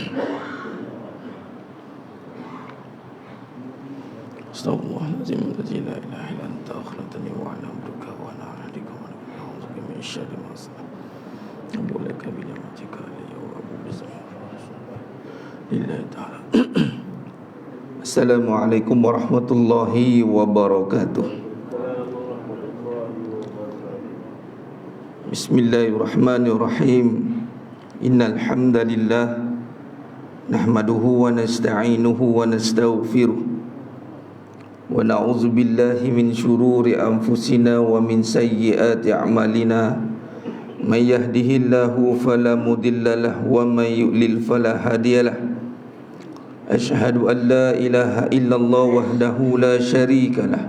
Astaghfirullahaladzim, la ilaha illa anta akhlatani wa ana abduka wa ana ahdika wa a'udzuka min syarri ma sana'tu. Bolehkah bila matika alayya wa abu bismillah lillahi ta'ala. Assalamualaikum warahmatullahi wabarakatuh. Bismillahirrahmanirrahim. Innal hamdalillah nahmaduhu wa nasta'inuhu wa nastaghfiruh wa na'udzu billahi min syururi anfusina wa min sayyiati a'malina. May yahdihillahu fala mudilla lahu wa may yudlil fala hadiyalah. Asyhadu an la ilaha illallah wahdahu la syarika lah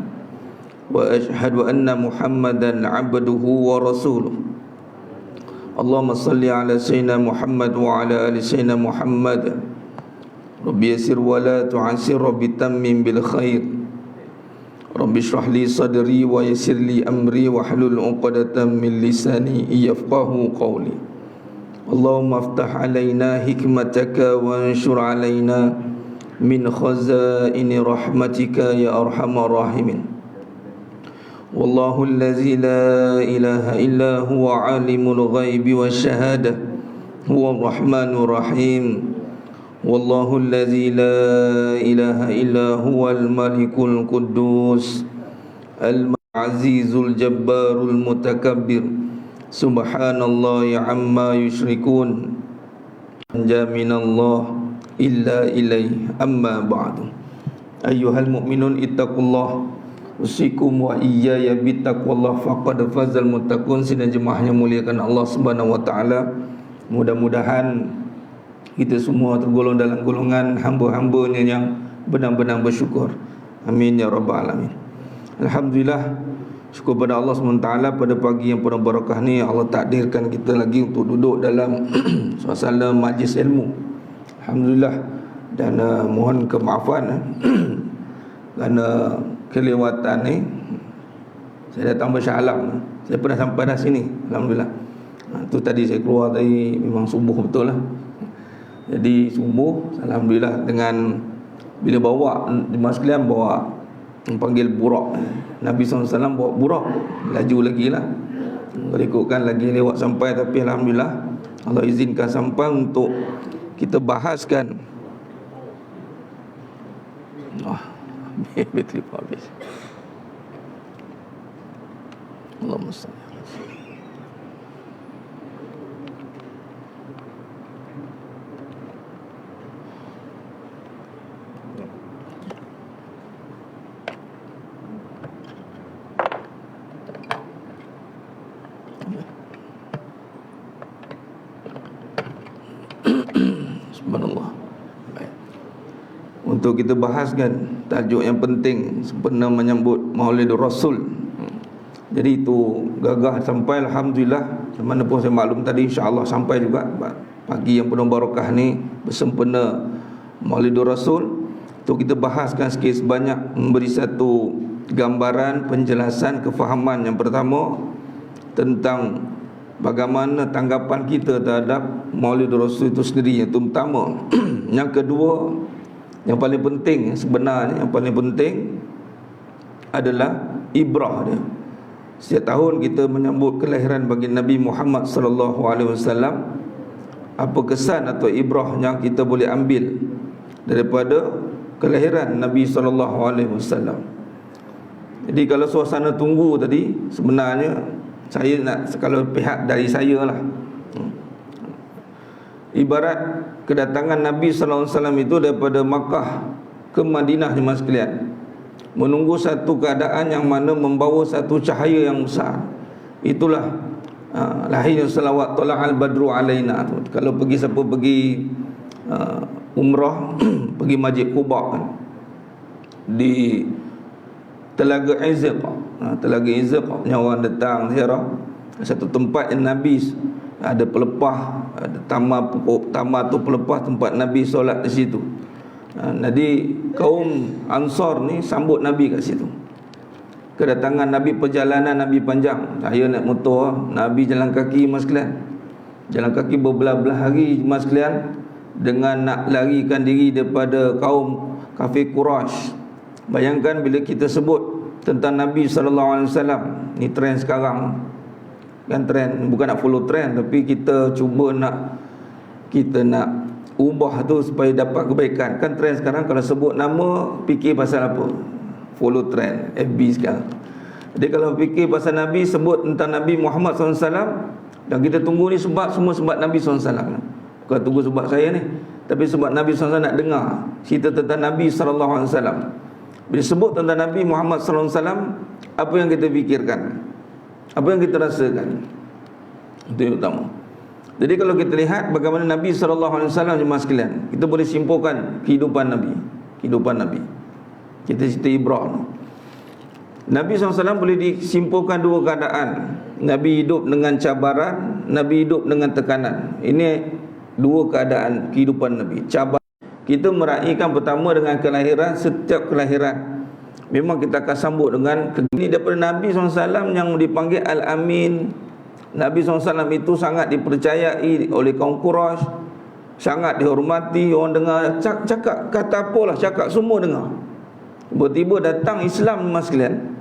wa asyhadu anna Muhammadan 'abduhu wa rasuluh. Allahumma salli ala sayyidina Muhammad wa ala ali sayyidina Muhammad. Rabbi yassir wa la tu'assir, Rabbi tammim bil khair. Rabbi shrah li sadri wa yassir li amri wa hlul 'uqdatam min lisani yafqahu qawli. Allahumma aftah alaina hikmataka wa anshur alaina min khazaini rahmatika ya arhamar rahimin. Wallahu allazi la ilaha illa huwa alimul ghaibi wasyahadah huwa rahmanur rahim. Wallahu allazi la ilaha illa huwal malikul quddus al-azizul jabbarul mutakabbir. Subhanallahi amma yusyrikun. Jaminallah illa ilaih. Amma ba'du. Ayyuhal mu'minun ittaqullah usikum wa iyaya bittaqwallah faqad fazal muttaqun. Sidang jemaah yang muliakan Allah Subhanahu wa taala, mudah-mudahan kita semua tergolong dalam golongan hamba-hambanya yang benar-benar bersyukur. Amin ya rabbal alamin. Alhamdulillah, syukur pada Allah SWT pada pagi yang penuh barakah ni Allah takdirkan kita lagi untuk duduk dalam suasana majlis ilmu. Alhamdulillah. Dan mohon kemaafan kerana kelewatan ni. Saya datang bersyalam, saya pernah sampai dah sini. Alhamdulillah. Tu tadi saya keluar tadi memang subuh betul lah. Jadi subuh, alhamdulillah, dengan bila bawa jemaah sekalian bawa panggil burak, Nabi SAW bawa burak, laju lagi lah. Berikutkan lagi lewat sampai, tapi alhamdulillah Allah izinkan sampai untuk kita bahaskan. Bateri pun habis. Allahumma salli. Subhanallah. Untuk kita bahaskan tajuk yang penting sempena menyambut Maulidur Rasul. Jadi itu gagah sampai, alhamdulillah. Mana pun saya maklum tadi, insya-Allah sampai juga pagi yang penuh barakah ni bersempena Maulidur Rasul. Untuk kita bahaskan sikit sebanyak, memberi satu gambaran, penjelasan, kefahaman. Yang pertama tentang bagaimana tanggapan kita terhadap Maulidur Rasul itu sendiri, itu pertama. Yang kedua, yang paling penting sebenarnya, yang paling penting adalah ibrah dia. Setiap tahun kita menyambut kelahiran bagi Nabi Muhammad sallallahu alaihi wasallam. Apa kesan atau ibrah yang kita boleh ambil daripada kelahiran Nabi sallallahu alaihi wasallam? Jadi kalau suasana tunggu tadi, sebenarnya saya nak, kalau pihak dari saya lah, ibarat kedatangan Nabi sallallahu alaihi wasallam itu daripada Makkah ke Madinah jemaah sekalian, menunggu satu keadaan yang mana membawa satu cahaya yang besar. Itulah lahirnya selawat tala'al badru alaina. Kalau pergi, siapa pergi umrah pergi Masjid Quba kan, di Telaga Izq, Telaga Izq yang orang datang ziarah, satu tempat yang Nabi ada pelepah, ada tamar tu pelepah, tempat Nabi solat di situ. Jadi kaum Ansar ni sambut Nabi kat situ. Kedatangan Nabi, perjalanan Nabi panjang. Saya naik motor, Nabi jalan kaki mas sekalian. Jalan kaki berbelah-belah hari mas sekalian. dengan nak larikan diri daripada kaum kafir Quraisy. Bayangkan bila kita sebut tentang Nabi SAW, ni trend sekarang kan, trend bukan nak follow trend, tapi kita cuba nak ubah tu supaya dapat kebaikan. Kan trend sekarang kalau sebut nama fikir pasal apa? Follow trend FB sekarang. Jadi kalau fikir pasal Nabi, sebut tentang Nabi Muhammad SAW, dan kita tunggu ni sebab semua sebab Nabi SAW. Bukan tunggu sebab saya ni, tapi sebab Nabi SAW nak dengar cerita tentang Nabi SAW. Bila sebut tentang Nabi Muhammad SAW, apa yang kita fikirkan? Apa yang kita rasakan? Itu yang utama. Jadi kalau kita lihat bagaimana Nabi SAW, jemaah sekalian, kita boleh simpulkan kehidupan Nabi. Kita cerita Ibrah. Nabi SAW boleh disimpulkan dua keadaan. Nabi hidup dengan cabaran, Nabi hidup dengan tekanan. Ini dua keadaan kehidupan Nabi. Kita meraihkan pertama dengan kelahiran. Setiap kelahiran memang kita akan sambut dengan ini daripada Nabi SAW yang dipanggil Al-Amin. Nabi SAW itu sangat dipercayai oleh kaum Quraisy, sangat dihormati. Orang dengar cakap kata apalah, cakap semua dengar. Tiba-tiba datang Islam, mas sekalian,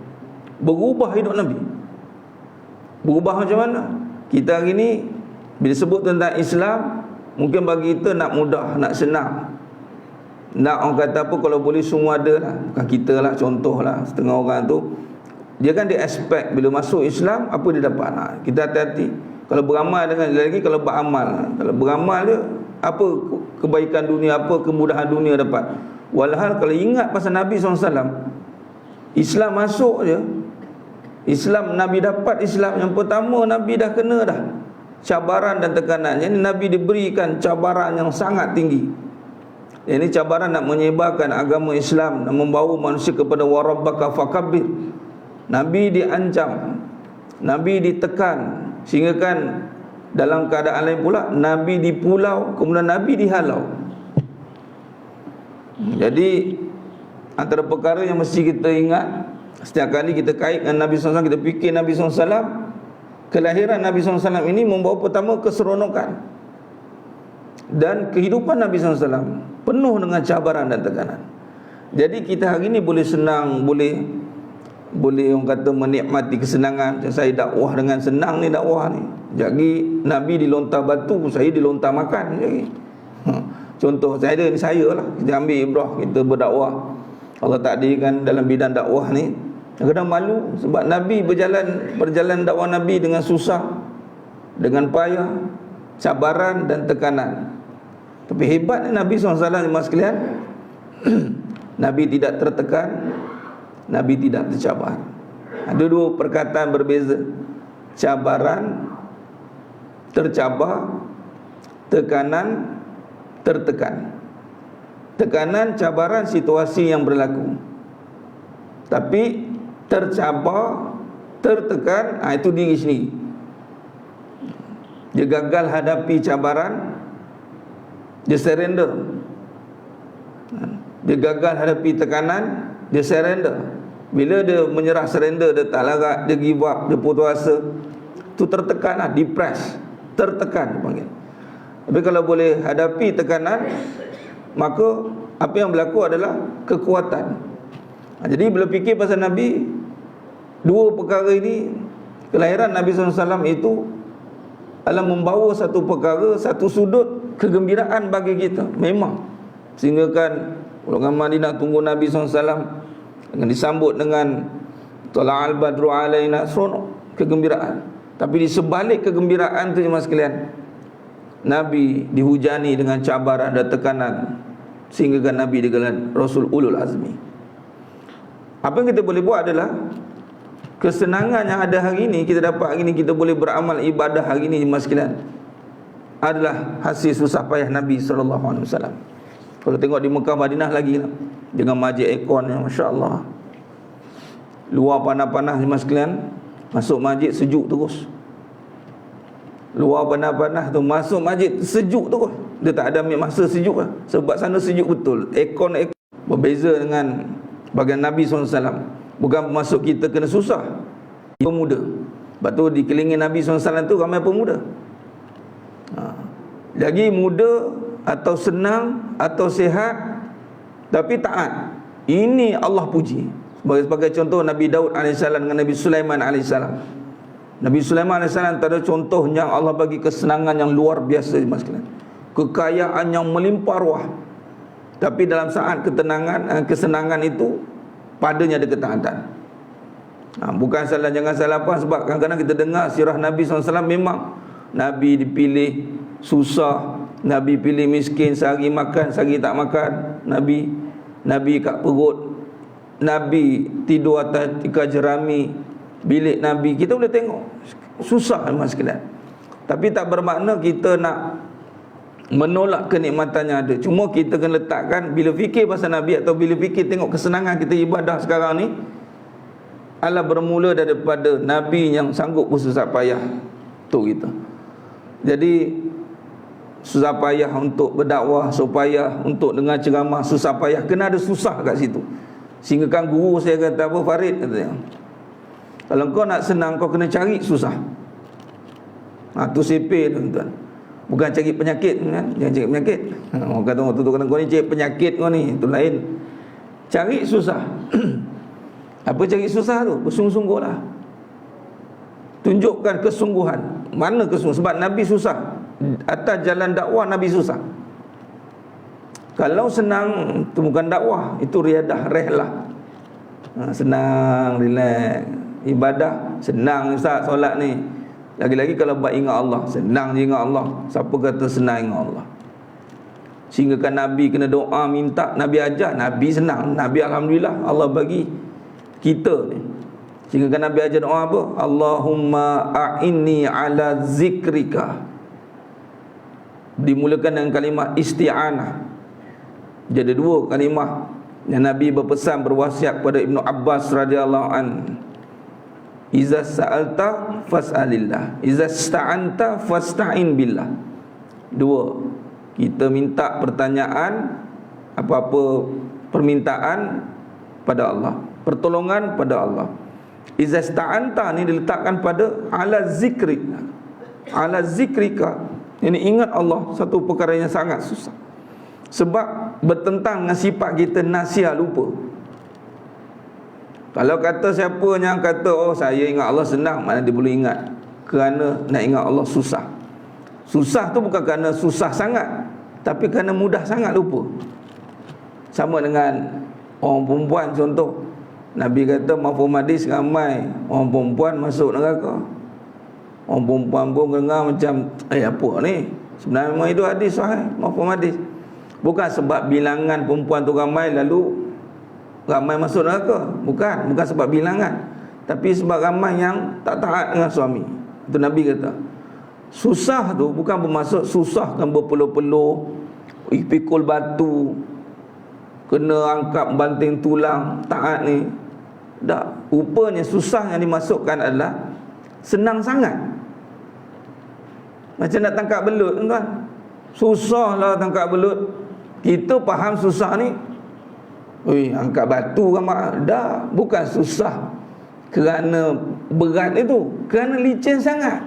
berubah hidup Nabi. Berubah macam mana? Kita hari ni bila sebut tentang Islam, mungkin bagi kita nak mudah, nak senang, nak orang kata apa, kalau boleh semua ada lah. Bukan kita lah, contoh lah, setengah orang tu dia kan dia expect bila masuk Islam apa dia dapat. Kita hati-hati. Kalau beramal dengan lagi, kalau beramal, kalau beramal dia apa kebaikan dunia, apa kemudahan dunia dapat. Walhal kalau ingat pasal Nabi SAW, Islam masuk je, Islam Nabi dapat Islam yang pertama, Nabi dah kena dah cabaran dan tekanan. Jadi Nabi diberikan cabaran yang sangat tinggi. Ini cabaran nak menyebarkan agama Islam, nak membawa manusia kepada warabbaka fakabbir. Nabi diancam, Nabi ditekan, sehingga kan dalam keadaan lain pula Nabi di pulau, kemudian Nabi dihalau. Jadi antara perkara yang mesti kita ingat, setiap kali kita kait dengan Nabi SAW, kita fikir Nabi SAW, kelahiran Nabi SAW ini membawa pertama keseronokan, dan kehidupan Nabi SAW penuh dengan cabaran dan tekanan. Jadi kita hari ini boleh senang, boleh orang kata menikmati kesenangan. Macam saya dakwah dengan senang ni, dakwah ni. Jadi Nabi dilontar batu, saya dilontar makan. Jadi contoh saya lah, kita ambil ibrah, kita berdakwah. Allah takdirkan dalam bidang dakwah ni kadang malu sebab Nabi berjalan dakwah Nabi dengan susah, dengan payah, cabaran dan tekanan. Tapi hebatnya Nabi SAW, jemaah sekalian, Nabi tidak tertekan, Nabi tidak tercabar. Ada dua perkataan berbeza: cabaran, tercabar; tekanan, tertekan. Tekanan, cabaran, situasi yang berlaku. Tapi tercabar, tertekan, itu diri sendiri. Dia gagal hadapi cabaran, dia surrender. Dia gagal hadapi tekanan, dia surrender. Bila dia menyerah, surrender, dia tak larat, dia give up, dia putus asa, tu tertekan lah, depress, tertekan dipanggil. Tapi kalau boleh hadapi tekanan, maka apa yang berlaku adalah kekuatan. Jadi bila fikir pasal Nabi, dua perkara ini, kelahiran Nabi SAW itu adalah membawa satu perkara, satu sudut kegembiraan bagi kita. Memang, sehingga kan orang Madinah tunggu Nabi SAW, dengan disambut dengan Tala'al Badru alaina, seronok, kegembiraan. Tapi di sebalik kegembiraan tu, jemaah sekalian, Nabi dihujani dengan cabaran dan tekanan, sehingga kan Nabi digelar Rasul Ulul Azmi. Apa yang kita boleh buat adalah kesenangan yang ada hari ini, kita dapat hari ini, kita boleh beramal ibadah hari ini, jemaah sekalian, adalah hasil susah payah Nabi SAW. Kalau tengok di Mekah, Madinah lagi lah, dengan masjid aircon yang Masya Allah, luar panas-panas, jemaah sekalian, masuk masjid sejuk terus. Luar panas-panas tu, masuk masjid sejuk terus. Dia tak ada ambil masa sejuk lah, sebab sana sejuk betul. Aircon. Berbeza dengan bagian Nabi SAW. Bukan masuk kita kena susah, pemuda. Sebab tu dikelilingi Nabi SAW tu ramai pemuda. Lagi muda atau senang atau sihat tapi taat, ini Allah puji. Sebagai contoh Nabi Daud AS dengan Nabi Sulaiman AS. Nabi Sulaiman AS tak ada contoh yang Allah bagi kesenangan yang luar biasa, kekayaan yang melimpah ruah. Tapi dalam saat kesenangan itu, padanya ada ketaatan. Bukan salah, jangan salah apa, sebab kadang-kadang kita dengar sirah Nabi SAW, memang Nabi dipilih susah, Nabi pilih miskin, sehari makan, sehari tak makan. Nabi kat perut, Nabi tidur atas tikar jerami bilik Nabi. Kita boleh tengok susah memang sekalian. Tapi tak bermakna kita nak menolak kenikmatan yang ada. Cuma kita kena letakkan, bila fikir pasal Nabi atau bila fikir tengok kesenangan kita ibadah sekarang ni, Allah bermula daripada Nabi yang sanggup bersusah payah untuk kita. Jadi susah payah untuk berdakwah, susah payah untuk dengar ceramah, susah payah, kena ada susah kat situ. Sehingga kan guru saya kata apa, Farid katanya, kalau kau nak senang kau kena cari susah. Tu CP tuan-tuan. Bukan cari penyakit kan? Jangan cari penyakit. Orang kata tu kena kau ni cari penyakit kau ni, itu lain. Cari susah. Apa cari susah tu? Bersungguh-sungguhlah. Tunjukkan kesungguhan. Mana kesungguhan? Sebab Nabi susah. Atas jalan dakwah Nabi susah. Kalau senang itu bukan dakwah, itu riadah, rehlah. Senang, relax. Ibadah senang Ustaz, solat ni. Lagi-lagi kalau buat ingat Allah, senang je ingat Allah. Siapa kata senang ingat Allah? Sehingga kan Nabi kena doa, minta, Nabi ajar, Nabi senang, Nabi alhamdulillah Allah bagi kita ni. Sehingga kan Nabi ajar doa apa? Allahumma a'inni ala zikrika. Dimulakan dengan kalimah isti'anah. Jadi dua kalimah yang Nabi berpesan, berwasiat kepada Ibnu Abbas radhiyallahu an. Iza sa'alta fas'alillah, iza sta'anta fasta'in billah. Dua, kita minta pertanyaan, apa-apa permintaan pada Allah, pertolongan pada Allah. Iza sta'anta ni diletakkan pada ala zikrika, ala zikrika. Ini ingat Allah, satu perkara yang sangat susah. Sebab bertentang dengan sifat kita nasia, lupa. Kalau kata siapa yang kata, oh saya ingat Allah senang, mana dia boleh ingat? Kerana nak ingat Allah susah. Susah tu bukan kerana susah sangat, tapi kerana mudah sangat lupa. Sama dengan orang perempuan contoh. Nabi kata mafhum hadis, ramai orang perempuan masuk neraka. Orang perempuan pun dengar macam, apa ni? Sebenarnya memang itu hadis sahih, mafhum hadis. Bukan sebab bilangan perempuan tu ramai lalu ramai masuk neraka. Bukan sebab bilangan, tapi sebab ramai yang tak taat dengan suami. Itu Nabi kata. Susah tu bukan bermaksud susah kan berpeluh-peluh, pikul batu, kena angkat banting tulang, taat ni. Tak. Rupanya susah yang dimasukkan adalah senang sangat. Macam nak tangkap belut, tuan. Susahlah tangkap belut. Kita faham susah ni, angkat batu kan mak. Dah, bukan susah kerana berat itu, kerana licin sangat.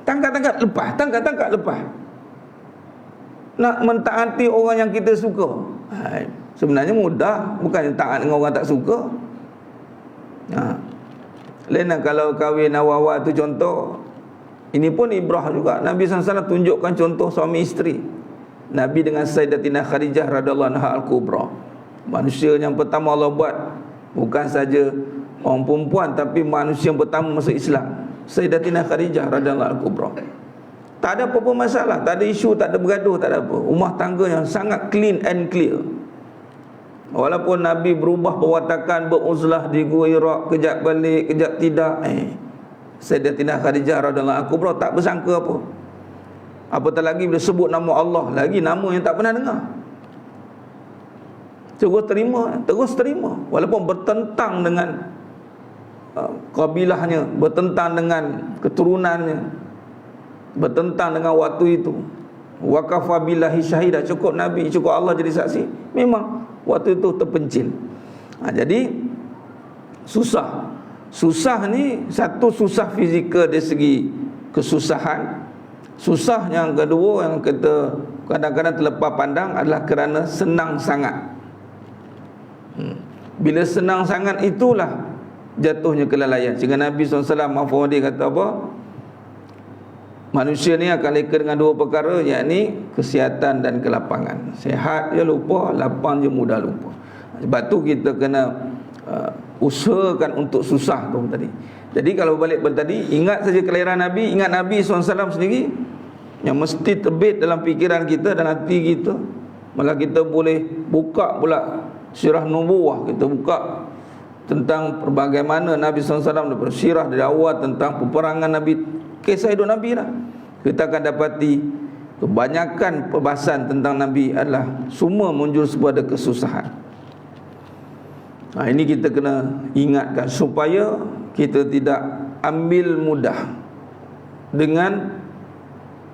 Tangkap lepas, tangkap lepas. Nak mentaati orang yang kita suka, sebenarnya mudah, bukan taat dengan orang tak suka. Lain kalau kahwin awal-awal tu contoh. Ini pun ibrah juga. Nabi SAW tunjukkan contoh suami isteri. Nabi dengan Sayyidatina Khadijah radhiyallahu anha al-kubra. Manusia yang pertama Allah buat bukan saja orang perempuan, tapi manusia yang pertama masuk Islam, Sayyidatina Khadijah radhiyallahu anha al-kubra. Tak ada apa-apa masalah, tak ada isu, tak ada bergaduh, tak ada apa. Rumah tangga yang sangat clean and clear. Walaupun Nabi berubah perwatakan, beruzlah di Gua Hira, kejap balik, kejap tidak, Sayyidatina Khadijah radhiyallahu anha al-kubra tak bersangka apa. Apatah lagi bila sebut nama Allah, lagi nama yang tak pernah dengar. Terus terima walaupun bertentang dengan kabilahnya, bertentang dengan keturunannya, bertentang dengan waktu itu. Wa kafa billahi syahidah, cukup Nabi, cukup Allah jadi saksi. Memang waktu itu terpencil. Jadi susah ni, satu susah fizikal dari segi kesusahan, Susah yang kedua yang kita kadang-kadang terlepas pandang adalah kerana senang sangat. Bila senang sangat itulah jatuhnya kelalaian. Sehingga Nabi SAW dia kata apa? Manusia ni akan leka dengan dua perkara, yakni kesihatan dan kelapangan. Sihat je lupa, lapang je mudah lupa. Sebab tu kita kena usahakan untuk susah tu tadi. Jadi kalau balik pada tadi, ingat saja kelahiran Nabi, ingat Nabi SAW sendiri, yang mesti terbit dalam fikiran kita dan hati kita. Malah kita boleh buka pula sirah nubuwah, kita buka tentang bagaimana Nabi SAW bersirah dari awal tentang peperangan Nabi, kisah hidup Nabi lah. Kita akan dapati kebanyakan perbahasan tentang Nabi adalah semua menjurus kepada kesusahan. Ini kita kena ingatkan supaya kita tidak ambil mudah dengan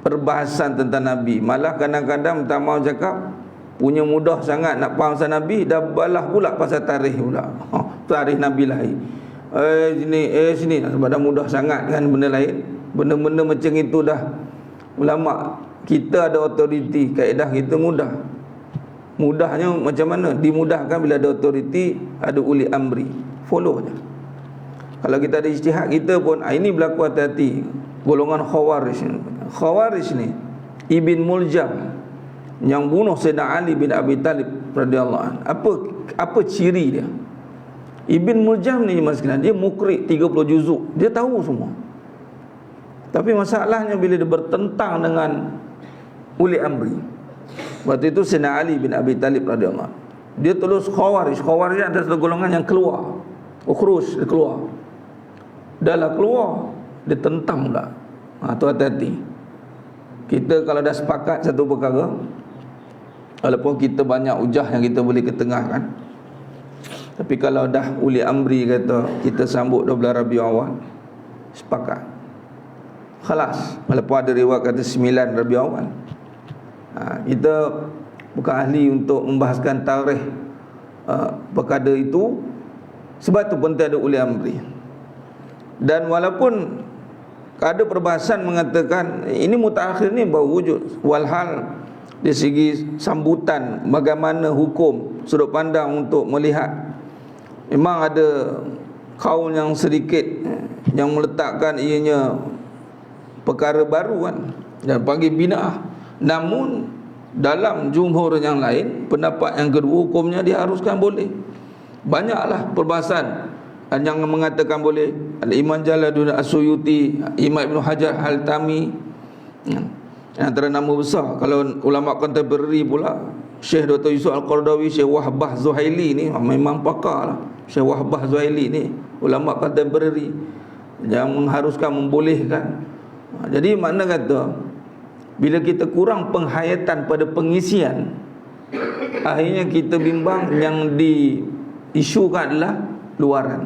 perbahasan tentang Nabi. Malah kadang-kadang minta maaf cakap, punya mudah sangat nak faham pasal Nabi, dah balah pula pasal tarikh pula. Tarikh Nabi lahir. Sini sebab dah mudah sangat kan benda lain. Benda-benda macam itu dah ulama kita ada autoriti, kaedah kita mudah. Mudahnya macam mana? Dimudahkan bila ada autoriti, ada uli amri. Follow je. Kalau kita ada ijtihad kita pun ini berlaku hati-hati. Golongan Khawarij. Khawarij ni Ibn Muljam yang bunuh Sayyidina Ali bin Abi Talib radhiyallahu anhu. Apa ciri dia? Ibn Muljam ni masalah dia mukri 30 juzuk. Dia tahu semua. Tapi masalahnya bila dia bertentang dengan uli amri. Waktu itu Sayyidina Ali bin Abi Talib radhiyallahu anhu, dia terus Khawarij. Khawarij adalah satu golongan yang keluar. Ukhruj, dia keluar. Dah lah keluar, dia tentang pula. Tu hati-hati. Kita kalau dah sepakat satu perkara, walaupun kita banyak ujah yang kita boleh ketengahkan, tapi kalau dah uli amri kata kita sambut 12 Rabiul Awal, sepakat, khalas. Walaupun ada riwayat kata 9 Rabiul Awal, kita bukan ahli untuk membahaskan tarikh perkara itu. Sebab tu penting ada uli amri. Dan walaupun ada perbahasan mengatakan ini mutaakhir ni baru wujud, walhal dari segi sambutan bagaimana hukum sudut pandang untuk melihat, memang ada kaum yang sedikit yang meletakkan ianya perkara baru kan, dan panggil bid'ah. Namun dalam jumhur yang lain, pendapat yang kedua hukumnya diharuskan boleh. Banyaklah perbahasan yang mengatakan boleh. Al-Imam Jalaluddin As-Suyuti, Imam Ibn Hajar Al-Tami, antara nama besar. Kalau ulama kontemporari pula, Syekh Dr. Yusuf Al-Qardawi, Syekh Wahbah Zuhaili ni memang pakar lah. Syekh Wahbah Zuhaili ni ulama kontemporari yang mengharuskan, membolehkan. Jadi makna kata, bila kita kurang penghayatan pada pengisian, akhirnya kita bimbang yang diisukan adalah luaran.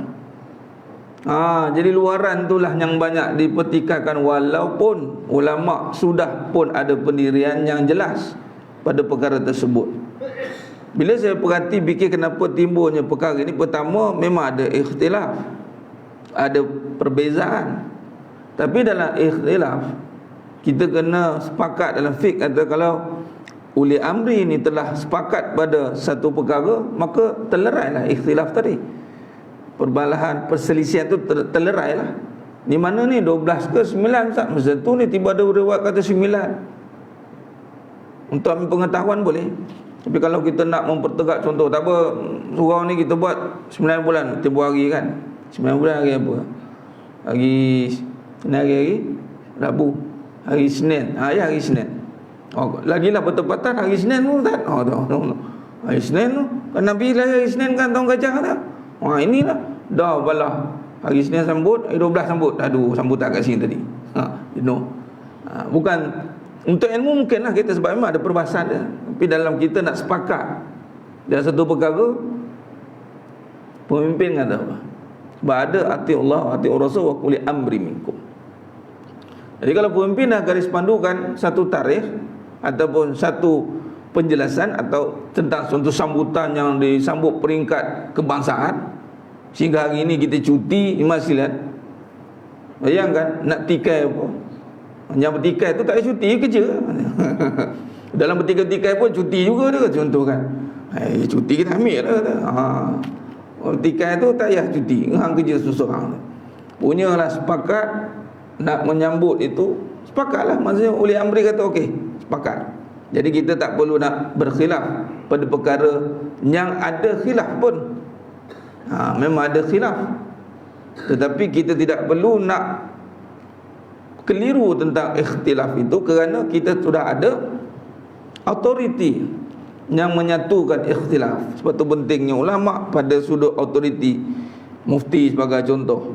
Jadi luaran itulah yang banyak dipertikaikan, walaupun ulama sudah pun ada pendirian yang jelas pada perkara tersebut. Bila saya perhati fikir kenapa timbulnya perkara ini, pertama memang ada ikhtilaf, ada perbezaan. Tapi dalam ikhtilaf kita kena sepakat dalam fiqh, kata kalau uli amri ini telah sepakat pada satu perkara, maka telerailah ikhtilaf tadi. Perbalahan, perselisihan tu telerailah. Di mana ni 12 ke 9 Ustaz? Masa tu ni tiba ada riwayat kata 9. Untuk ambil pengetahuan boleh. Tapi kalau kita nak mempertegak, contoh tak apa, surau ni kita buat 9 bulan tempoh hari kan. 9 bulan hari apa? Hari Rabu, hari Senin. Ya hari Senin. Lagilah bertepatan hari Senin tu Ustaz. Hari Senin tu kan Nabi lahir hari Senin kan, tahun gajah kan. Inilah dah balah hari Senin sambut, hari 12 sambut. Aduh, sambutan kat sini tadi. Bukan untuk ilmu mungkinlah kita, sebab memang ada perbahasan dia. Tapi dalam kita nak sepakat dalam satu perkara, pemimpin kata apa? Sebab ada ati Allah, ati Rasul wa quli amri minkum. Jadi kalau pemimpin dah garis pandukan satu tarikh ataupun satu penjelasan atau tentang suatu sambutan yang disambut peringkat kebangsaan, sehingga hari ini kita cuti, Imam Silat, bayangkan nak tikai apa, Yang bertikai tu tak payah cuti, kerja. Dalam bertikai-tikai pun cuti juga dia, contoh kan. Cuti kita ambil lah kata. Bertikai tu tak payah cuti, hang kerja seseorang. Punyalah sepakat nak menyambut itu, sepakatlah. Maksudnya oleh Amri kata okey, sepakat. Jadi kita tak perlu nak berkhilaf pada perkara yang ada khilaf pun. Memang ada khilaf, tetapi kita tidak perlu nak keliru tentang ikhtilaf itu, kerana kita sudah ada autoriti yang menyatukan ikhtilaf. Sebab tu pentingnya ulama pada sudut autoriti, mufti sebagai contoh.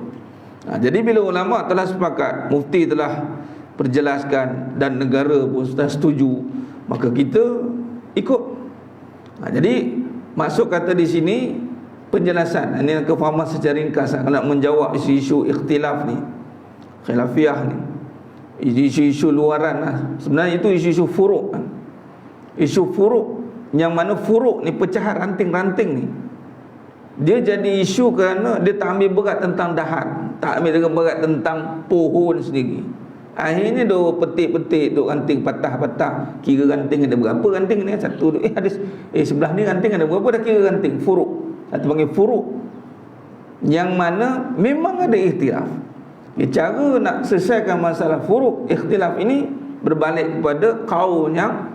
Jadi bila ulama telah sepakat, mufti telah perjelaskan dan negara pun sudah setuju, maka kita ikut. Jadi maksud kata di sini penjelasan, ini kefahaman secara ringkas nak menjawab isu-isu ikhtilaf ni, khilafiyah ni, isu-isu luaran lah. Sebenarnya itu isu-isu furuk kan. Isu furuk, yang mana furuk ni pecahan ranting-ranting ni, dia jadi isu kerana dia tak ambil berat tentang dahan, tak ambil berat tentang pohon sendiri. Akhirnya dia petik-petik duk ranting patah-patah, kira ranting ada berapa ranting ni, satu ada sebelah ni ranting ada berapa, dah kira ranting. Furuk, atau panggil furuk, yang mana memang ada ikhtilaf. Cara nak selesaikan masalah furuk ikhtilaf ini berbalik kepada kaum yang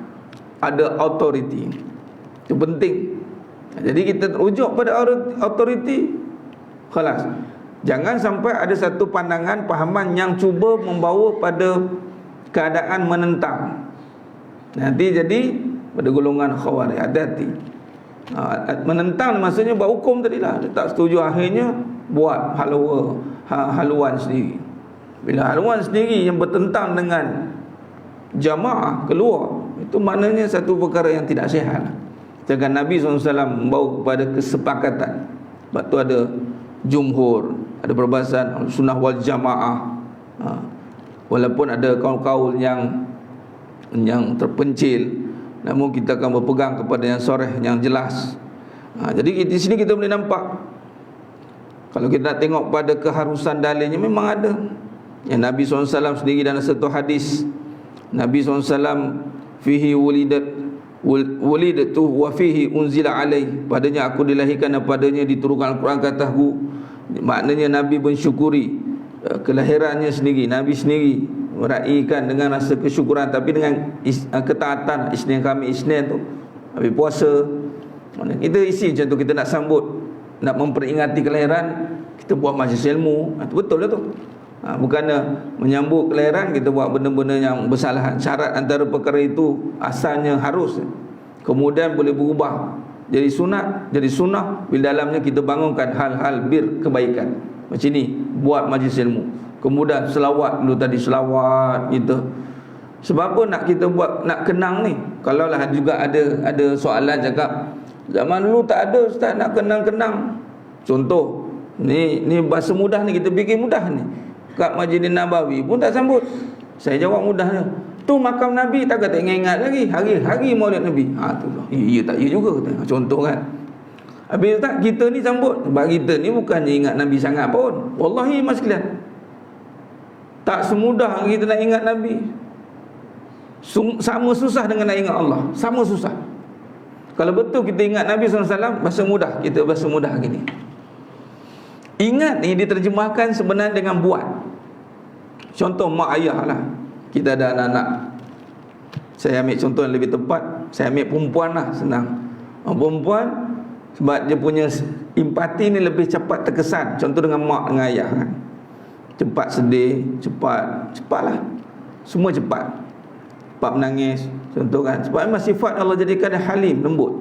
ada autoriti. Itu penting. Jadi kita terujuk pada autoriti, khalas. Jangan sampai ada satu pandangan, pahaman yang cuba membawa pada keadaan menentang. Nanti jadi pada golongan khawarij. Hati-hati. Menentang maksudnya buat hukum tadilah, dia tak setuju, akhirnya buat haluan sendiri. Bila haluan sendiri yang bertentang dengan jamaah keluar, itu maknanya satu perkara yang tidak sihat. Sedangkan Nabi SAW membawa kepada kesepakatan. Sebab tu ada jumhur, ada perbahasan sunnah wal jamaah. Walaupun ada kaul-kaul yang terpencil, namun kita akan berpegang kepada yang soreh, yang jelas. Jadi di sini kita boleh nampak, kalau kita nak tengok pada keharusan dalilnya, memang ada. Yang Nabi SAW sendiri dalam satu hadis, Nabi SAW fihi wulidatu wa fihi unzila alai, padanya aku dilahirkan dan padanya diturunkan Al-Quran ke atasku. Maknanya Nabi mensyukuri kelahirannya sendiri. Nabi sendiri meraihkan dengan rasa kesyukuran, tapi dengan ketaatan. Isnin kami Isnin tu Nabi puasa. Kita isi macam tu, kita nak sambut, nak memperingati kelahiran, kita buat majlis ilmu. Betul lah tu. Bukannya menyambut kelahiran kita buat benda-benda yang bersalahan. Syarat antara perkara itu asalnya harus, kemudian boleh berubah jadi sunat, jadi sunnah bila dalamnya kita bangunkan hal-hal bir kebaikan. Macam ni, buat majlis ilmu, kemudian selawat dulu tadi, selawat kita. Sebab apa nak kita buat, nak kenang ni? Kalau lah juga ada soalan cakap, zaman dulu tak ada ustaz nak kenang-kenang. Contoh, ni bahasa mudah ni, kita fikir mudah ni. Kat Masjidin Nabawi pun tak sambut. Saya jawab mudahnya, tu makam Nabi, takkan tak ingat lagi hari-hari Maulid Nabi. Tu lah. Ya tak, ya juga kata. Contoh kan. Habis tak, kita ni sambut. Sebab kita ni bukannya ingat Nabi sangat pun. Wallahi mas sekalian, tak semudah kita nak ingat Nabi. Sama susah dengan nak ingat Allah. Sama susah. Kalau betul kita ingat Nabi SAW, bahasa mudah, kita bahasa mudah gini. Ingat ni diterjemahkan sebenarnya dengan buat. Contoh mak ayah lah. Kita ada anak-anak. Saya ambil contoh yang lebih tepat, saya ambil perempuan lah, senang. Perempuan, sebab dia punya empati ni lebih cepat terkesan. Contoh dengan mak, dengan ayah kan. Cepat sedih, cepatlah. Semua cepat. Cepat menangis, contoh kan. Sebab memang sifat Allah jadikan dia halim, lembut.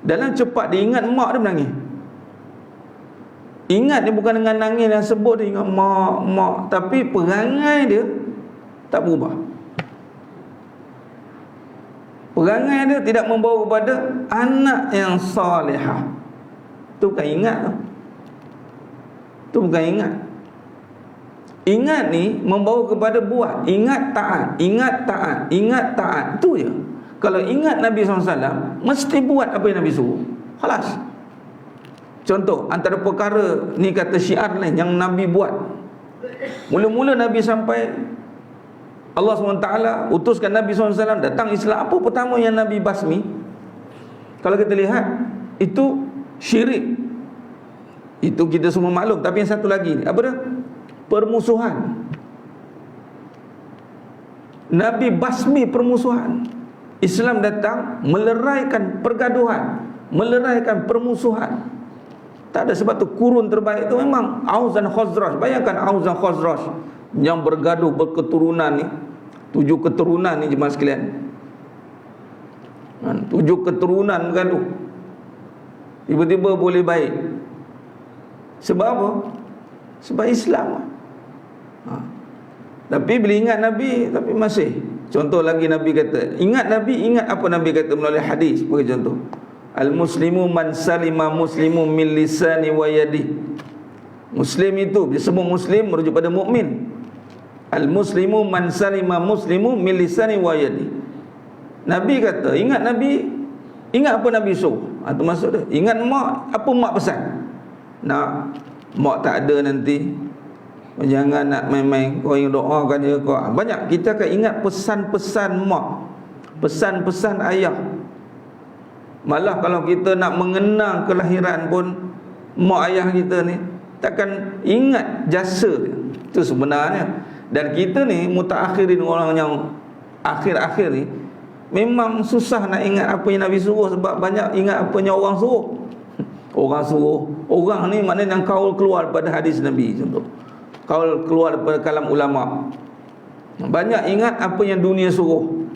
Dalam cepat dia ingat mak dia menangis. Ingat dia bukan dengan nangis yang sebut, dia ingat mak, tapi perangai dia tak berubah. Perangai dia tidak membawa kepada anak yang salihah. Itu bukan ingat tu. Itu bukan ingat. Ingat ni membawa kepada buat. Ingat taat, ingat taat, ingat taat. Itu je. Kalau ingat Nabi SAW, mesti buat apa yang Nabi suruh. Khalas. Contoh, antara perkara ni kata syiar ni yang Nabi buat. Mula-mula Nabi sampai Allah SWT utuskan Nabi SAW datang Islam. Apa pertama yang Nabi basmi? Kalau kita lihat, itu syirik. Itu kita semua maklum. Tapi yang satu lagi, apa dia? Permusuhan. Nabi basmi permusuhan. Islam datang meleraikan pergaduhan, meleraikan permusuhan. Tak ada. Sebab tu kurun terbaik itu memang Aus dan Khazraj. Bayangkan Aus dan Khazraj yang bergaduh berketurunan ni, 7 keturunan ni jemaah sekalian. 7 keturunan bergaduh, tiba-tiba boleh baik. Sebab apa? Sebab Islam. Tapi bila ingat Nabi, tapi masih. Contoh lagi Nabi kata, ingat Nabi, ingat apa Nabi kata melalui hadis. Bagi contoh, al-muslimu man salima muslimu min lisani wa yadi. Muslim itu, dia sebut Muslim merujuk pada mukmin. Al-muslimu man salima muslimu min lisani wa yadi. Nabi kata, ingat Nabi, ingat apa Nabi suruh. Itu maksud dia. Ingat mak, apa mak pesan. Nak, mak tak ada nanti, jangan nak main-main, kau yang doakan dia kau. Banyak kita akan ingat pesan-pesan mak, pesan-pesan ayah. Malah kalau kita nak mengenang kelahiran pun mak ayah kita ni, takkan ingat jasa dia. Itu sebenarnya. Dan kita ni mutaakhirin, orang yang akhir-akhir ni, memang susah nak ingat apa yang Nabi suruh. Sebab banyak ingat apa yang orang suruh. Orang suruh, orang ni maknanya yang kaul keluar pada hadis Nabi. Contoh, kaul keluar daripada kalam ulama. Banyak ingat apa yang dunia suruh.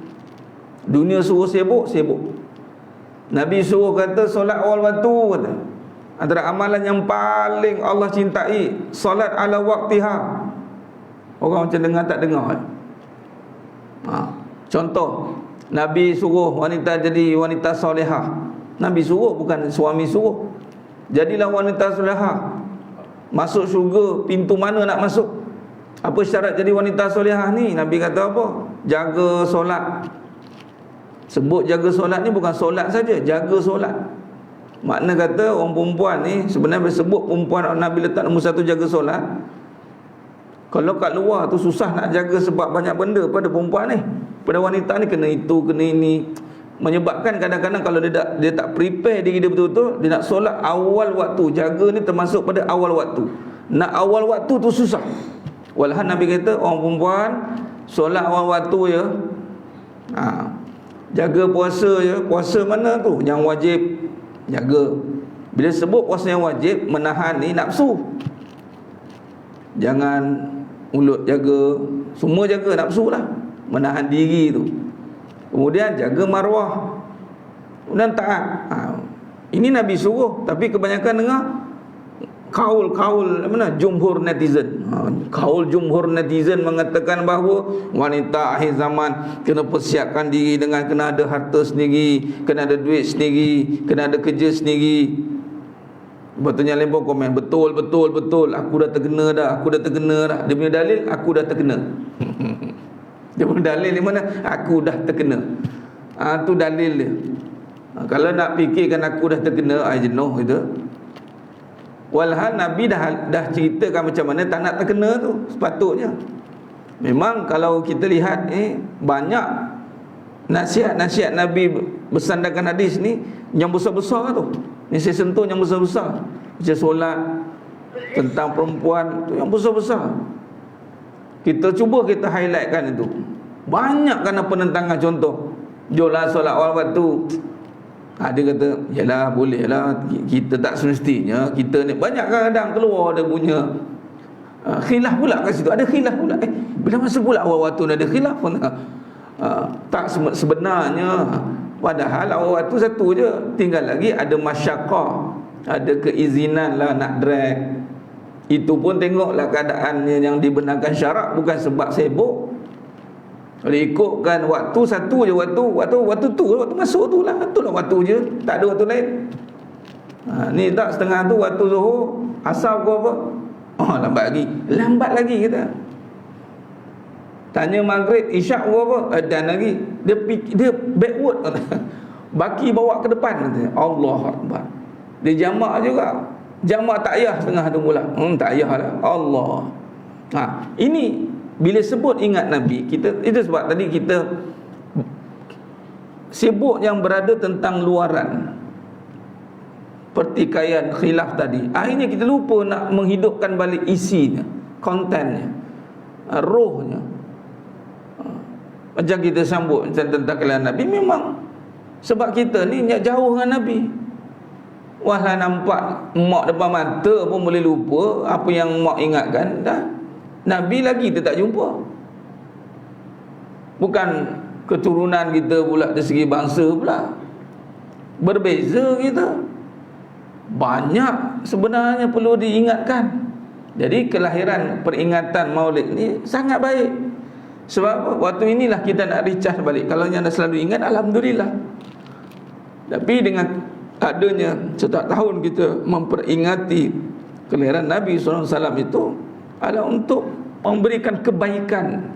Dunia suruh sibuk, sibuk. Nabi suruh kata solat awal waktu, kata. Antara amalan yang paling Allah cintai, solat ala waktiha. Orang macam dengar tak dengar. Contoh, Nabi suruh wanita jadi wanita solehah. Nabi suruh, bukan suami suruh. Jadilah wanita solehah. Masuk syurga, pintu mana nak masuk? Apa syarat jadi wanita solehah ni? Nabi kata apa? Jaga solat. Sebut jaga solat ni bukan solat saja, jaga solat. Makna kata orang perempuan ni, sebenarnya bila sebut perempuan Nabi letak nombor 1 jaga solat. Kalau kat luar tu susah nak jaga sebab banyak benda pada perempuan ni. Pada wanita ni kena itu, kena ini. Menyebabkan kadang-kadang kalau dia tak prepare diri dia betul-betul, dia nak solat awal waktu. Jaga ni termasuk pada awal waktu. Nak awal waktu tu susah. Walhan Nabi kata orang perempuan solat awal waktu ya. Jaga puasa ya. Puasa mana tu? Yang wajib jaga. Bila sebut puasa yang wajib, menahan ni nafsu. Jangan mulut jaga, semua jaga nafsu lah. Menahan diri tu. Kemudian jaga maruah. Kemudian taat. Ini Nabi suruh. Tapi kebanyakan dengar kaul mana? Jumhur netizen. Kaul jumhur netizen mengatakan bahawa wanita akhir zaman kena persiapkan diri dengan kena ada harta sendiri, kena ada duit sendiri, kena ada kerja sendiri. Betulnya lempar komen, betul. Aku dah terkena dah. Dia punya dalil, aku dah terkena. Dia punya dalil di mana? Aku dah terkena. Tu dalil dia. Kalau nak fikirkan aku dah terkena, jenuh itu. Walhal Nabi dah ceritakan macam mana tak nak terkena tu. Sepatutnya memang kalau kita lihat banyak nasihat-nasihat Nabi bersandarkan hadis ni yang besar-besar tu. Ni saya sentuh yang besar-besar. Macam solat, tentang perempuan tu yang besar-besar. Kita cuba kita highlightkan itu. Banyak kerana penentangan. Contoh, jomlah solat awal waktu. Dia kata, yalah boleh lah, kita tak semestinya. Kita ni banyak kadang keluar dia punya khilaf pula kat situ. Ada khilaf pula. Bila masa pula awal waktu ada khilaf pun. Tak sebenarnya. Padahal awal waktu satu je. Tinggal lagi ada masyaqqah, ada keizinan lah nak drag. Itu pun tengoklah keadaannya yang dibenarkan syarak, bukan sebab sibuk. Kalau ikutkan waktu satu je, waktu tu, waktu masuk tu lah. Itulah waktu je, tak ada waktu lain. Ni tak setengah tu waktu zuhur, asar ke apa? Lambat lagi kita. Tanya maghrib, isyak ke apa? Dan lagi dia backward. Baki bawa ke depan. Allah Akbar. Dia jamak juga. Jamak tak payah setengah tu pula. Tak payah lah. Allah. Ini Bila sebut ingat Nabi, kita itu sebab tadi kita sibuk yang berada tentang luaran, pertikaian khilaf tadi. Akhirnya kita lupa nak menghidupkan balik isinya, kontennya, rohnya. Macam kita sambut tentang kelahiran Nabi, memang sebab kita ni jauh dengan Nabi. Wahlah nampak mak depan mata pun boleh lupa apa yang mak ingatkan dah. Nabi lagi kita tak jumpa. Bukan keturunan kita pula dari segi bangsa pula berbeza kita. Banyak sebenarnya perlu diingatkan. Jadi kelahiran peringatan Maulid ni sangat baik. Sebab waktu inilah kita nak recharge balik. Kalau yang dah selalu ingat, alhamdulillah. Tapi dengan adanya setiap tahun kita memperingati kelahiran Nabi SAW itu adalah untuk memberikan kebaikan,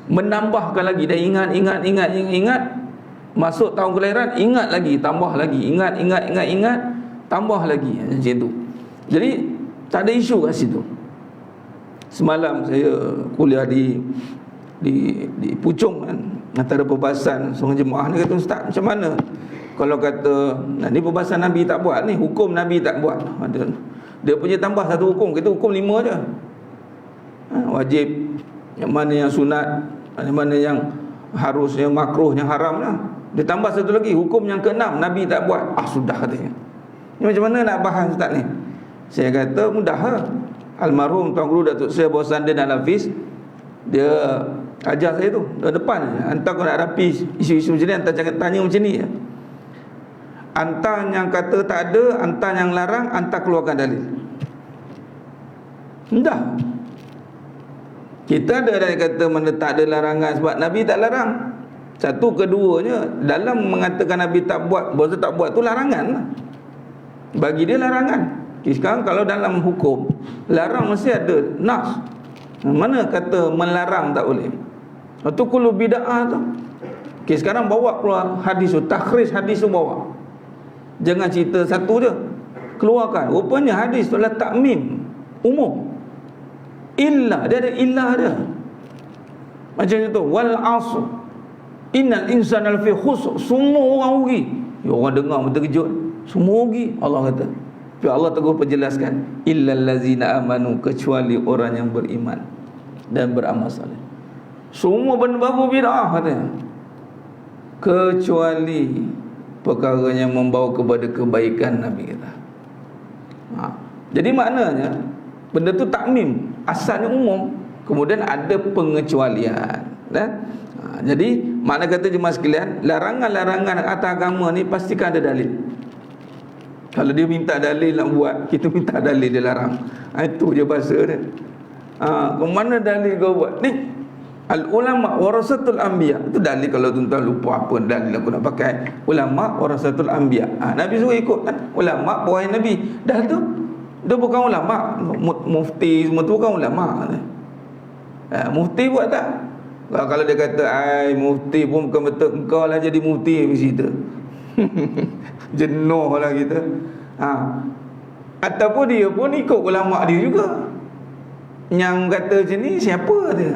menambahkan lagi. Dan ingat. Masuk tahun kelahiran, ingat lagi, tambah lagi, ingat, tambah lagi, macam itu. Jadi tak ada isu kat situ. Semalam saya kuliah di Puchong kan, antara perbahasan seorang jemaah ni kata, ustaz macam mana kalau kata ni perbahasan Nabi tak buat ni, hukum Nabi tak buat, dia punya tambah satu hukum, kita hukum 5 je, wajib, yang mana yang sunat, yang mana yang harus, yang makruh, yang haram lah. Dia tambah satu lagi, hukum yang ke-6 Nabi tak buat. Sudah katanya. Ni macam mana nak bahas ustaz ni? Saya kata mudah lah. Almarhum Tuan Guru Datuk Seri Bawa Sandin Al-Hafiz, dia ajar saya tu depan, hantar kau nak rapi isu-isu macam ni, hantar jangan tanya macam ni. Hantar yang kata tak ada, hantar yang larang, hantar keluarkan dalil. Mudah. Kita ada yang kata mana tak ada larangan sebab Nabi tak larang. Satu, keduanya, dalam mengatakan Nabi tak buat, bahasa tak buat tu larangan lah. Bagi dia larangan. Sekarang kalau dalam hukum larang mesti ada nas. Mana kata melarang tak boleh? Itu kullu bid'ah tu. Sekarang bawa keluar hadis tu, takhrij hadis tu bawa. Jangan cerita satu je, keluarkan. Rupanya hadis tu adalah takmim umum. Illa, dia ada illa dia. Macam itu, wal asr innal insana lafi khusr, semua orang rugi. Ya, orang dengar pun terkejut, semua rugi. Allah kata, tapi Allah tegur penjelaskan, illal ladzina amanu, kecuali orang yang beriman dan beramal saleh. Semua benda baru bid'ah katanya, kecuali perkara yang membawa kepada kebaikan, Nabi kata. Jadi maknanya benda tu takmim, asalnya umum, kemudian ada pengecualian, kan? Jadi makna kata jemaah sekalian, larangan-larangan atas agama ni pastikan ada dalil. Kalau dia minta dalil nak buat, kita minta dalil dia larang. Itu je bahasa dia. Ke mana dalil kau buat ni? Al-ulama warasatul anbiya. Itu dalil kalau tuan-tuan lupa apa dalil aku nak pakai. Ulama warasatul anbiya. Nabi suruh ikut kan? Ulama bawah Nabi. Dah tu dia bukan ulama. Mufti semua tu bukan ulama. Mufti buat tak? Kalau dia kata mufti pun bukan betul, engkau lah jadi mufti di situ. Jenuh lah kita. Ataupun dia pun ikut ulama dia juga. Yang kata macam ni siapa dia?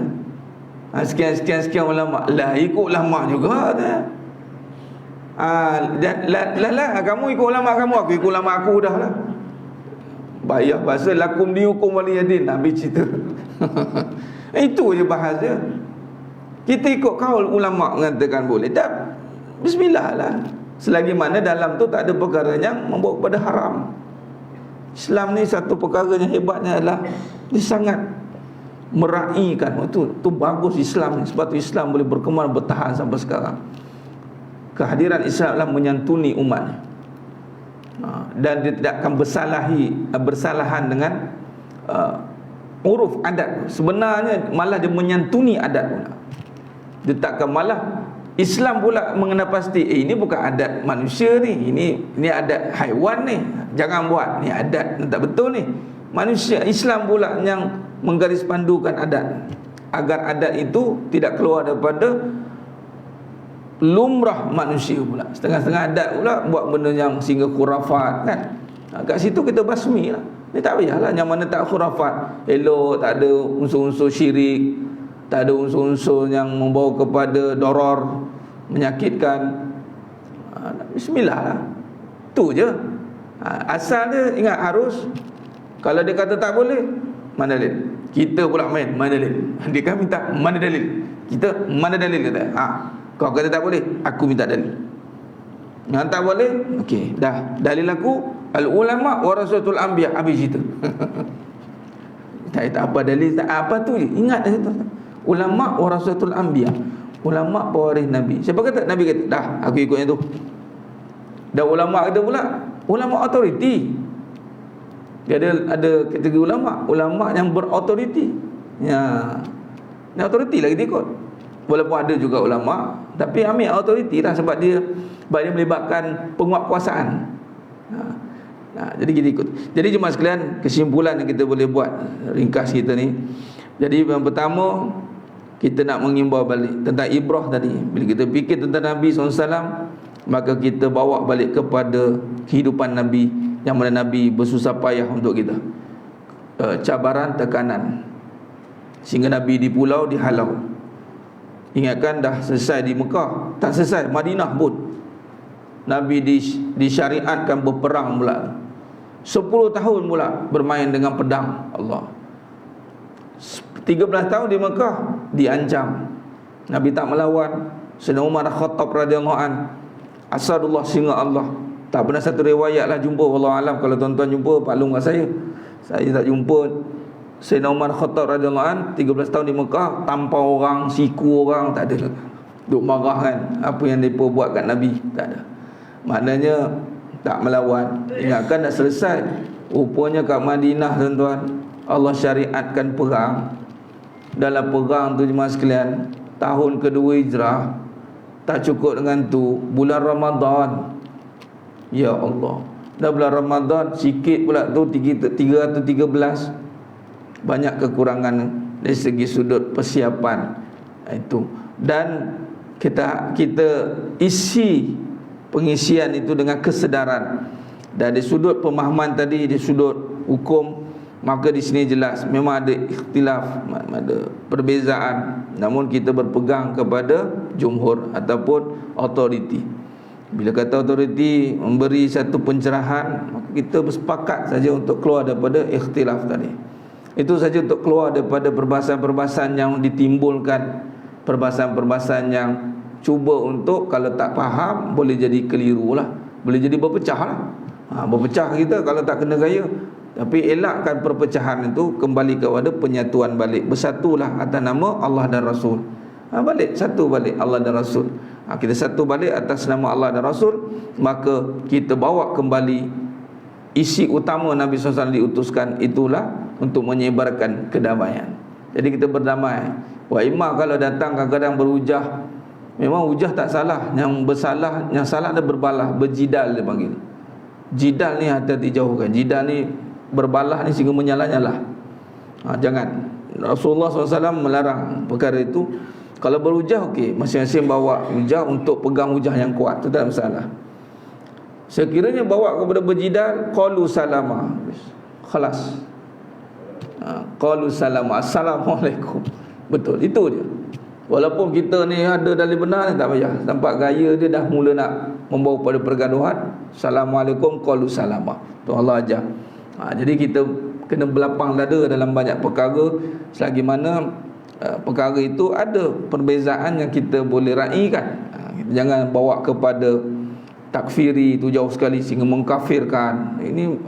Sekian ulama lah, ikut ulama juga dia. Kamu ikut ulama kamu, aku ikut ulama aku dah lah. Bayar bahasa lakum dihukum waliyadin, Nabi cerita. Itu je bahasa. Kita ikut kaul ulama mengatakan boleh, tak, bismillah lah. Selagi mana dalam tu tak ada perkara yang membawa kepada haram. Islam ni satu perkara yang hebatnya adalah dia sangat meraihkan. Itu bagus Islam ni. Sebab tu Islam boleh berkembang, bertahan sampai sekarang. Kehadiran Islam adalah menyantuni umatnya, dan dia tidak akan bersalahan dengan uruf adat. Sebenarnya malah dia menyantuni adat pula. Dia takkan malah Islam pula mengenal pasti, ini bukan adat manusia ni, ini adat haiwan ni, jangan buat, ni adat tak betul ni. Manusia Islam pula yang menggaris pandukan adat, agar adat itu tidak keluar daripada lumrah manusia pula. Setengah-setengah adat pula buat benda yang sehingga khurafat kan. Kat situ kita basmi lah. Ni tak payahlah, yang mana tak khurafat, elok, tak ada unsur-unsur syirik, tak ada unsur-unsur yang membawa kepada doror, menyakitkan. Bismillah lah. Tu je. Asal dia ingat harus. Kalau dia kata tak boleh, mana dalil? Kita pula main, mana dalil? Dia kan minta mana dalil? Kita mana dalil kata? Kau kata tak boleh, aku minta dalil. Yang tak boleh, okey, dah. Dalil aku al ulama warasatul anbiya, habis cerita. tak apa dalil, tak apa tu je. Ingat dah tu. Ulama warasatul anbiya. Ulama pewaris Nabi. Siapa kata? Nabi kata, dah aku ikut yang tu. Dah ulama kata pula, ulama autoriti. Dia ada kategori ulama yang berautoriti. Ya. Ni autoriti lah kita ikut. Walaupun ada juga ulama, tapi ambil autoriti lah sebab dia melibatkan penguatkuasaan. Jadi kita ikut. Jadi cuma sekalian kesimpulan yang kita boleh buat ringkas kita ni. Jadi yang pertama, kita nak mengimbau balik tentang ibrah tadi. Bila kita fikir tentang Nabi SAW, maka kita bawa balik kepada kehidupan Nabi, yang mana Nabi bersusah payah untuk kita. Cabaran, tekanan, sehingga Nabi di pulau dihalau. Ingatkan dah selesai di Mekah, tak selesai Madinah pun Nabi disyariatkan berperang pula. 10 tahun pula bermain dengan pedang Allah. 13 tahun di Mekah diancam, Nabi tak melawan. Sayyidina Umar Khattab radhiyallahu an, Asadullah, singa Allah. Tak pernah satu riwayat lah jumpa, wallahu alam. Kalau tuan-tuan jumpa, maklum kat saya tak jumpa Sayyidina Umar Khattab radhiyallahu an 13 tahun di Mekah tanpa orang, siku orang, tak ada. Duk marah kan, apa yang mereka buat kat Nabi, tak ada. Maknanya tak melawan. Ingatkan dah selesai. Rupanya kat Madinah tuan-tuan, Allah syariatkan perang. Dalam perang tu jemaah sekalian, tahun kedua hijrah, tak cukup dengan tu, bulan Ramadan. Ya Allah, dah bulan Ramadan, sikit pula tu 313. Banyak kekurangan dari segi sudut persiapan itu. Dan kita isi pengisian itu dengan kesedaran. Dan di sudut pemahaman tadi, di sudut hukum, maka di sini jelas memang ada ikhtilaf, ada perbezaan, namun kita berpegang kepada jumhur ataupun autoriti. Bila kata autoriti memberi satu pencerahan, maka kita bersepakat saja untuk keluar daripada ikhtilaf tadi. Itu saja untuk keluar daripada perbahasan-perbahasan yang ditimbulkan, perbahasan-perbahasan yang cuba untuk, kalau tak faham, boleh jadi keliru lah, boleh jadi berpecah lah. Berpecah kita kalau tak kena gaya. Tapi elakkan perpecahan itu, kembali kepada penyatuan balik. Bersatulah atas nama Allah dan Rasul. Balik, satu balik Allah dan Rasul. Kita satu balik atas nama Allah dan Rasul, maka kita bawa kembali isi utama Nabi SAW diutuskan, itulah untuk menyebarkan kedamaian. Jadi kita berdamai. Wa imma kalau datang kadang-kadang berhujah, memang hujah tak salah, yang bersalah, yang salah ada berbalah, berjidal dia panggil. Jidal ni hati-hati jauhkan. Jidal ni, berbalah ni sehingga menyalah-nyalah. Jangan. Rasulullah SAW melarang perkara itu. Kalau berhujah, okey, masing-masing bawa hujah untuk pegang hujah yang kuat, itu tak ada masalah. Sekiranya bawa kepada berjidal, qalu salama, khalas. Qalu salama, assalamualaikum. Betul, itu je. Walaupun kita ni ada dalil benar ni, tak payah. Nampak gaya dia dah mula nak membawa pada pergaduhan. Assalamualaikum, qalu salama. Tu Allah ajar. Jadi kita kena berlapang dada dalam banyak perkara, selagi mana perkara itu ada perbezaan yang kita boleh raikan. Jangan bawa kepada takfiri itu jauh sekali sehingga mengkafirkan.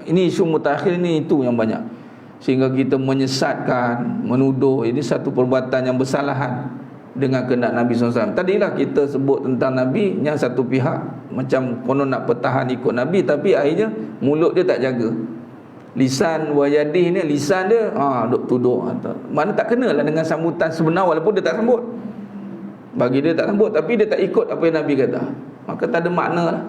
Ini isu mutakhir ni, itu yang banyak, sehingga kita menyesatkan, menuduh ini satu perbuatan yang bersalahan dengan kehendak Nabi SAW. Tadilah kita sebut tentang Nabi, yang satu pihak macam konon nak pertahan ikut Nabi, tapi akhirnya mulut dia tak jaga. Lisan wa yadih ni, lisan dia duk tuduh, mana tak kenalah dengan sambutan sebenar, walaupun dia tak sambut. Bagi dia tak sambut, tapi dia tak ikut apa yang Nabi kata, maka tak ada makna lah,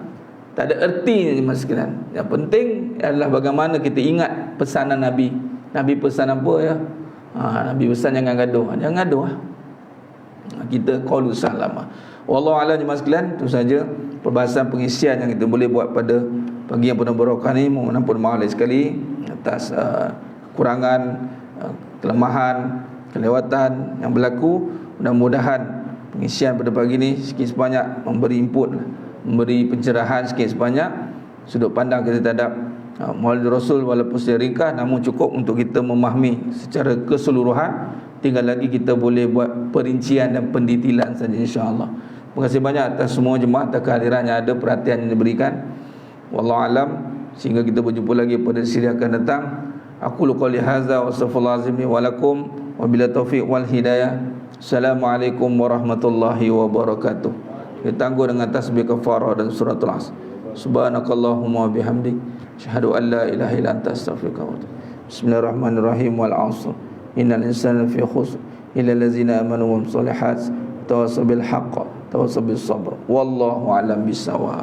tak ada erti ni mas sekalian. Yang penting adalah bagaimana kita ingat pesanan Nabi. Nabi pesan apa ya? Nabi pesan jangan gaduh. Jangan gaduh lah. Kita qalu salama. Wallahu a'lam mas sekalian. Itu saja perbahasan pengisian yang kita boleh buat pada pagi yang penuh barakah ni. Mohon ampun maaf sekali atas kurangan, kelemahan kelewatan yang berlaku. Mudah-mudahan pengisian pada pagi ni sikit sebanyak memberi input, memberi pencerahan sikit sebanyak sudut pandang kita terhadap Maulid Rasul, walaupun secara ringkas namun cukup untuk kita memahami secara keseluruhan. Tinggal lagi kita boleh buat perincian dan pendetailan saja, insya-Allah. Terima kasih banyak atas semua jemaah atas kehadiran yang ada, perhatian yang diberikan. Wallahu alam, sehingga kita berjumpa lagi pada siri akan datang. Aku qouli hadza wa astaghfirullahal azim wa lakum wa bila taufiq wal hidayah. Assalamualaikum warahmatullahi wabarakatuh. Kita tangguh dengan tasbih kafarah dan suratul Asr. Subhanakallahumma wa bihamdik, asyhadu an la ilaha illa anta, astaghfiruka wa atubu. Bismillahirrahmanirrahim. Wal 'asr. Innal insana fi khusr illa allazina amanu wa amilus solihat tawassaw bil haqq tawassaw bis sabr. Wallahu a'lam bissawab.